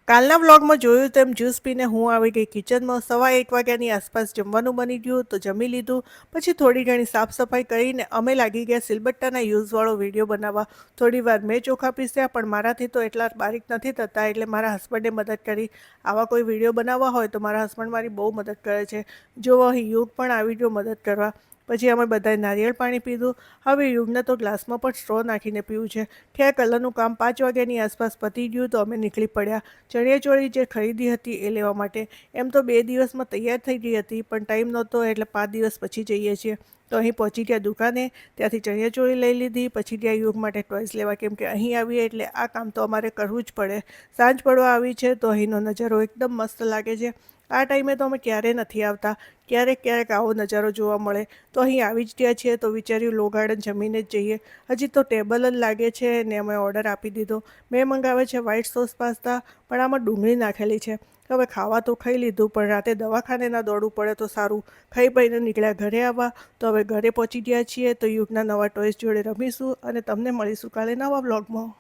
કાલના વ્લોગમાં જોયું તેમ જ્યુસ પીને હું આવી ગઈ કિચનમાં. 1:15 વાગ્યાની આસપાસ જમવાનું બની ગયું તો જમી લીધું. પછી થોડી ઘણી સાફ સફાઈ કરીને અમે લાગી ગયા સિલબટ્ટાના યુઝવાળો વિડીયો બનાવવા. થોડી વાર મેં ચોખા પીસ્યા, પણ મારાથી તો એટલા બારીક નથી થતા, એટલે મારા હસબન્ડે મદદ કરી. આવા કોઈ વિડીયો બનાવવા હોય તો મારા હસબન્ડ મારી બહુ મદદ કરે છે. જો અહીં યુગ પણ આવી ગયો મદદ કરવા. પછી અમે બધાએ નારિયેળ પાણી પીધું. હવે યુગને તો ગ્લાસમાં પણ સ્ટ્રો નાખીને પીવું છે. ઠેર કલરનું કામ 5 વાગ્યાની આસપાસ પતી ગયું તો અમે નીકળી પડ્યા ચણિયાચોળી જે ખરીદી હતી એ લેવા માટે. એમ તો 2 દિવસમાં તૈયાર થઈ ગઈ હતી, પણ ટાઈમ નહોતો એટલે 5 દિવસ પછી જઈએ છીએ. તો અહીં પહોંચી ગયા દુકાને, ત્યાંથી ચણિયાચોળી લઈ લીધી. પછી ત્યાં યુગ માટે ટોયસ લેવા, કેમ કે અહીં આવીએ એટલે આ કામ તો અમારે કરવું જ પડે. સાંજ પડવા આવી છે તો અહીંનો નજારો એકદમ મસ્ત લાગે છે. આ ટાઈમે તો અમે ક્યારેય નથી આવતા. ક્યારેક ક્યારેક આવો નજારો જોવા મળે. તો અહીં આવી જ ગયા છીએ તો વિચાર્યું લો ગાર્ડન જમીને જ જઈએ. હજી તો ટેબલ જ લાગે છે ને અમે ઓર્ડર આપી દીધો. મેં મંગાવે છે વ્હાઈટ સોસ પાસ્તા, પણ આમાં ડુંગળી નાખેલી છે. હવે ખાવા તો ખાઈ લીધું, પણ રાતે દવાખાને ના દોડવું પડે તો સારું. ખાઈ પીને નીકળ્યા ઘરે આવવા. તો હવે ઘરે પહોંચી ગયા છીએ તો યુગના નવા ટોયસ જોડે રમીશું અને તમને મળીશું કાલે નવા બ્લોગમાં.